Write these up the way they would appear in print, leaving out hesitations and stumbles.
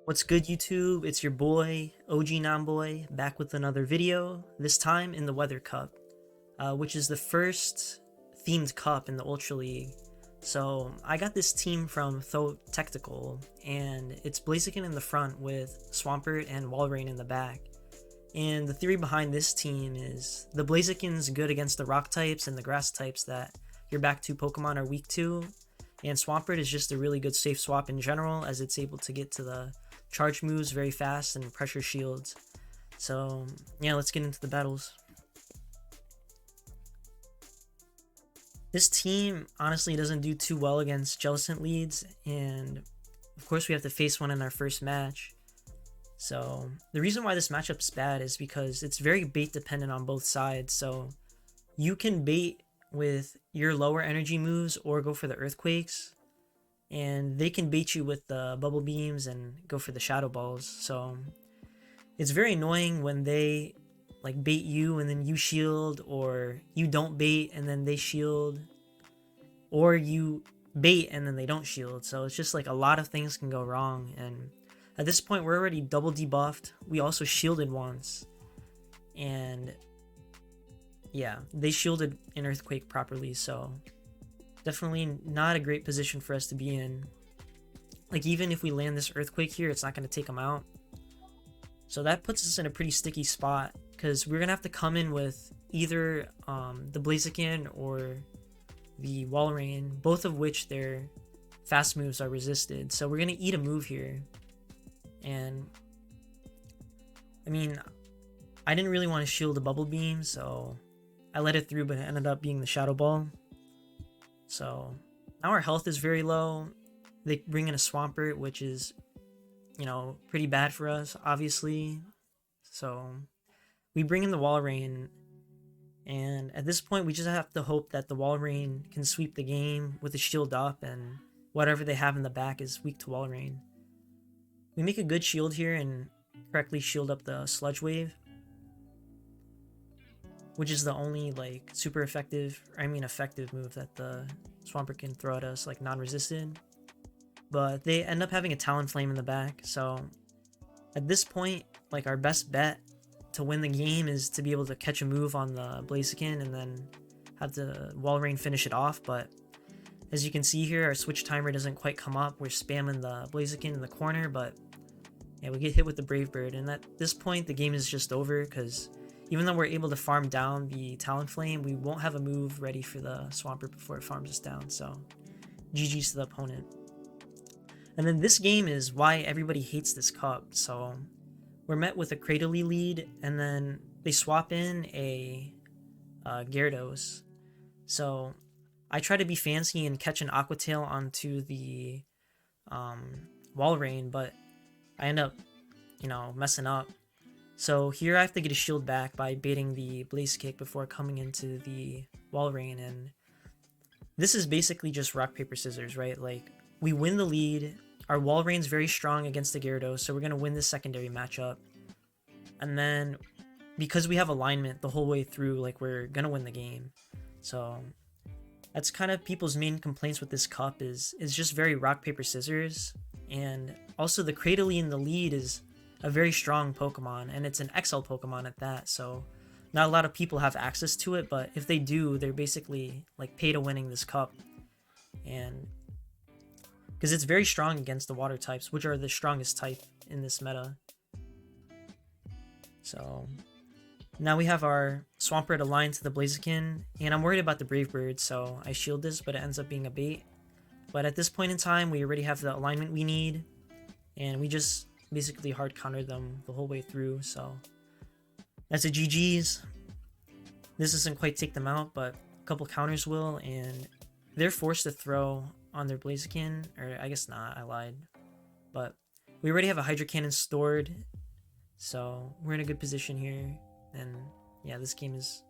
What's good, YouTube? It's your boy, OG Nomboy, back with another video, this time in the Weather Cup, which is the first themed cup in the Ultra League. So, I got this team from Tho Tactical, and it's Blaziken in the front with Swampert and Walrein in the back. And the theory behind this team is the Blaziken's good against the rock types and the grass types that your back two Pokemon are weak to, and Swampert is just a really good safe swap in general, as it's able to get to the charge moves very fast and pressure shields. So yeah, let's get into the battles. This team honestly doesn't do too well against Jellicent leads, and of course we have to face one in our first match. So the reason why this matchup's bad is because it's very bait dependent on both sides. So you can bait with your lower energy moves or go for the earthquakes, and they can bait you with the bubble beams and go for the shadow balls. So it's very annoying when they like bait you and then you shield, or you don't bait and then they shield, or you bait and then they don't shield. So it's just like a lot of things can go wrong, and at this point we're already double debuffed. We also shielded once, and yeah, they shielded an earthquake properly, so definitely not a great position for us to be in. Like, even if we land this earthquake here, it's not going to take them out. So that puts us in a pretty sticky spot, because we're going to have to come in with either the Blaziken or the Walrein, both of which their fast moves are resisted. So we're going to eat a move here. And I mean, I didn't really want to shield the bubble beam, so I let it through, but it ended up being the shadow ball. So now our health is very low. They bring in a Swampert, which is, you know, pretty bad for us, obviously. So we bring in the Walrein, and at this point we just have to hope that the Walrein can sweep the game with the shield up, and whatever they have in the back is weak to Walrein. We make a good shield here and correctly shield up the Sludge Wave, which is the only like super effective move that the Swampert can throw at us, like non-resisted. But they end up having a Talonflame in the back, so at this point, like, our best bet to win the game is to be able to catch a move on the Blaziken and then have the Walrein finish it off. But as you can see here, our switch timer doesn't quite come up. We're spamming the Blaziken in the corner, but yeah, we get hit with the Brave Bird, and at this point the game is just over, because even though we're able to farm down the Talonflame, we won't have a move ready for the Swampert before it farms us down. So GG's to the opponent. And then this game is why everybody hates this cup. So we're met with a Cradily lead, and then they swap in a Gyarados. So I try to be fancy and catch an Aqua Tail onto the Walrein, but I end up, you know, messing up. So here I have to get a shield back by baiting the Blaze Kick before coming into the Walrein, and this is basically just rock, paper, scissors, right? Like, we win the lead, our Walrein's very strong against the Gyarados, so we're going to win this secondary matchup. And then, because we have alignment the whole way through, like, we're going to win the game. So that's kind of people's main complaints with this cup, is just very rock, paper, scissors. And also the Cradily in the lead is a very strong Pokemon, and it's an XL Pokemon at that, so not a lot of people have access to it, but if they do, they're basically like pay to winning this cup. And because it's very strong against the water types, which are the strongest type in this meta. So now we have our Swampert aligned to the Blaziken, and I'm worried about the Brave Bird, so I shield this, but it ends up being a bait. But at this point in time, we already have the alignment we need, and we just basically hard countered them the whole way through. So that's a GG's. This doesn't quite take them out, but a couple counters will, and they're forced to throw on their Blaziken, or I guess not, I lied. But we already have a Hydro Cannon stored, so we're in a good position here, and yeah, this game is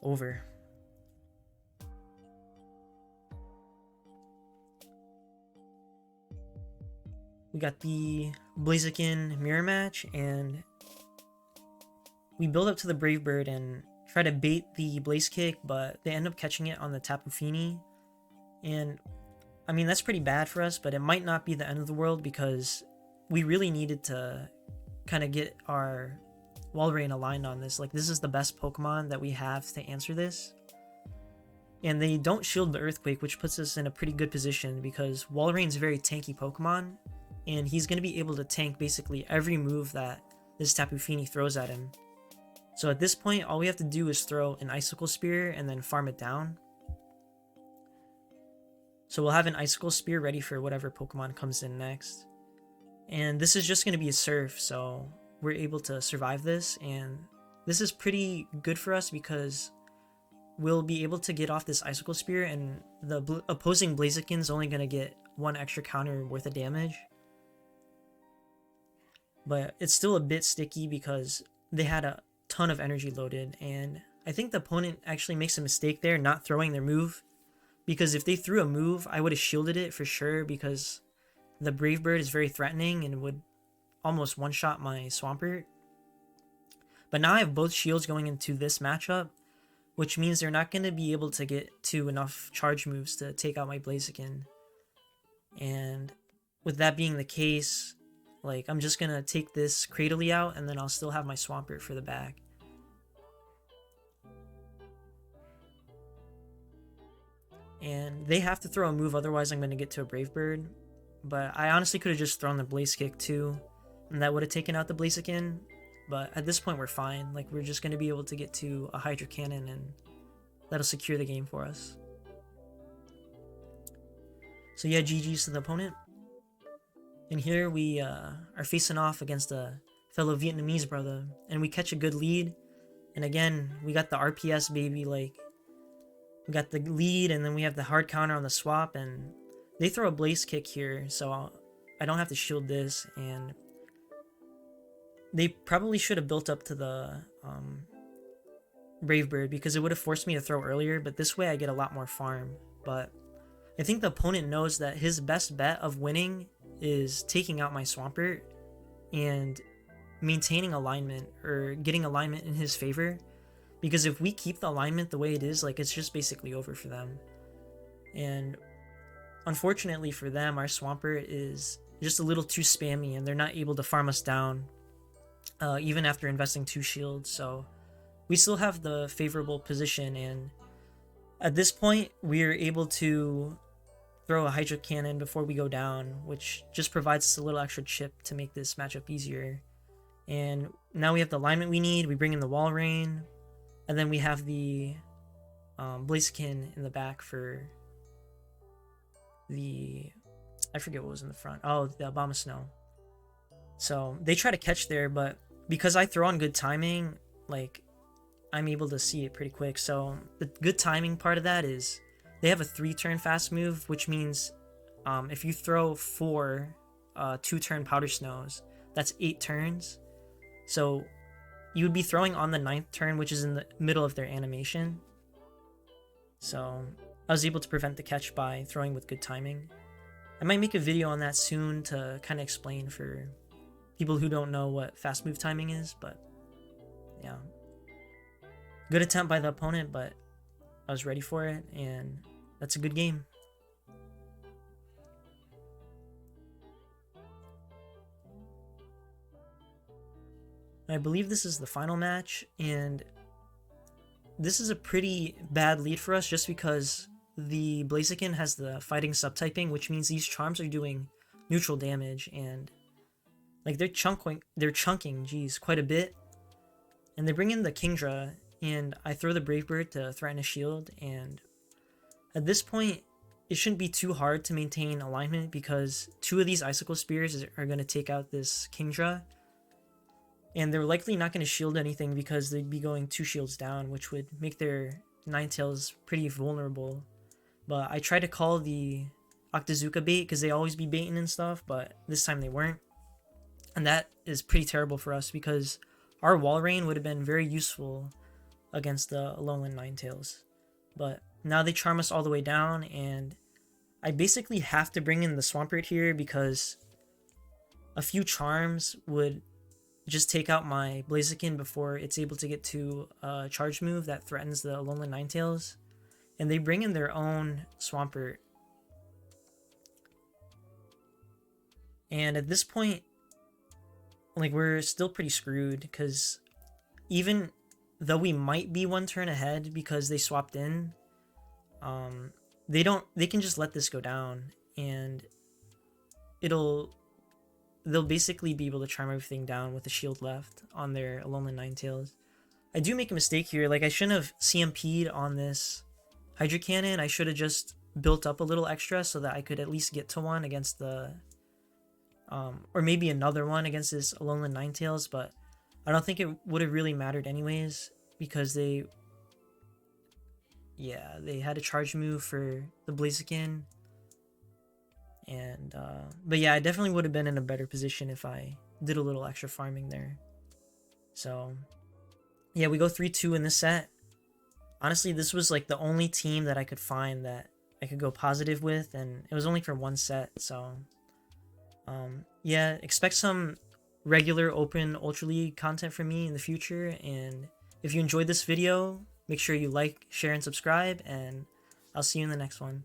over. We got the Blaziken mirror match, and we build up to the Brave Bird and try to bait the Blaze Kick, but they end up catching it on the Tapu Fini. And I mean, that's pretty bad for us, but it might not be the end of the world, because we really needed to kind of get our Walrein aligned on this. Like, this is the best Pokemon that we have to answer this. And they don't shield the Earthquake, which puts us in a pretty good position because Walrein's a very tanky Pokemon, and he's going to be able to tank basically every move that this Tapu Fini throws at him. So at this point, all we have to do is throw an Icicle Spear and then farm it down. So we'll have an Icicle Spear ready for whatever Pokemon comes in next. And this is just going to be a Surf, so we're able to survive this, and this is pretty good for us because we'll be able to get off this Icicle Spear, and the opposing Blaziken's only going to get one extra counter worth of damage. But it's still a bit sticky because they had a ton of energy loaded, and I think the opponent actually makes a mistake there not throwing their move, because if they threw a move, I would have shielded it for sure because the Brave Bird is very threatening and would almost one-shot my Swampert. But now I have both shields going into this matchup, which means they're not going to be able to get to enough charge moves to take out my Blaziken. And with that being the case, like, I'm just going to take this Cradily out, and then I'll still have my Swampert for the back. And they have to throw a move, otherwise I'm going to get to a Brave Bird. But I honestly could have just thrown the Blaze Kick too, and that would have taken out the Blaziken. But at this point we're fine. Like, we're just going to be able to get to a Hydro Cannon, and that'll secure the game for us. So yeah, GG's to the opponent. And here we are facing off against a fellow Vietnamese brother, and we catch a good lead. And again, we got the RPS, baby. Like, we got the lead, and then we have the hard counter on the swap, and they throw a Blaze Kick here, so I don't have to shield this. And they probably should have built up to the Brave Bird, because it would have forced me to throw earlier, but this way I get a lot more farm. But I think the opponent knows that his best bet of winning is taking out my Swampert and maintaining alignment, or getting alignment in his favor, because if we keep the alignment the way it is, like, it's just basically over for them. And unfortunately for them, our Swampert is just a little too spammy, and they're not able to farm us down even after investing 2 shields. So we still have the favorable position, and at this point we're able to throw a Hydro Cannon before we go down, which just provides us a little extra chip to make this matchup easier. And now we have the alignment we need. We bring in the Walrein, and then we have the Blaziken in the back for the, I forget what was in the front. Oh, the Abomasnow. So they try to catch there, but because I throw on good timing, like, I'm able to see it pretty quick. So the good timing part of that is they have a 3-turn fast move, which means if you throw 4 2-turn Powder Snows, that's 8 turns. So you would be throwing on the 9th turn, which is in the middle of their animation. So I was able to prevent the catch by throwing with good timing. I might make a video on that soon to kind of explain for people who don't know what fast move timing is, but yeah. Good attempt by the opponent, but I was ready for it, and that's a good game. I believe this is the final match, and this is a pretty bad lead for us just because the Blaziken has the fighting subtyping, which means these charms are doing neutral damage, and like they're chunking, geez, quite a bit. And they bring in the Kingdra, and I throw the Brave Bird to threaten a shield, and at this point it shouldn't be too hard to maintain alignment because 2 of these Icicle Spears are going to take out this Kingdra. And they're likely not going to shield anything because they'd be going 2 shields down, which would make their Ninetales pretty vulnerable. But I tried to call the Octazooka bait because they always be baiting and stuff, but this time they weren't. And that is pretty terrible for us because our Walrein would have been very useful against the Alolan Ninetales. But now they charm us all the way down, and I basically have to bring in the Swampert here because a few charms would just take out my Blaziken before it's able to get to a charge move that threatens the Alolan Ninetales. And they bring in their own Swampert. And at this point, like we're still pretty screwed because even though we might be one turn ahead because they swapped in, they can just let this go down and they'll basically be able to charm everything down with the shield left on their Alolan Ninetales. I do make a mistake here. Like, I shouldn't have CMP'd on this Hydro Cannon. I should have just built up a little extra so that I could at least get to one against the... or maybe another one against this Alolan Ninetales, but I don't think it would have really mattered anyways because they had a charge move for the Blaziken. And, but yeah, I definitely would have been in a better position if I did a little extra farming there. So, yeah, we go 3-2 in this set. Honestly, this was like the only team that I could find that I could go positive with, and it was only for one set, so yeah, expect some regular open Ultra League content from me in the future, and if you enjoyed this video, make sure you like, share, and subscribe, and I'll see you in the next one.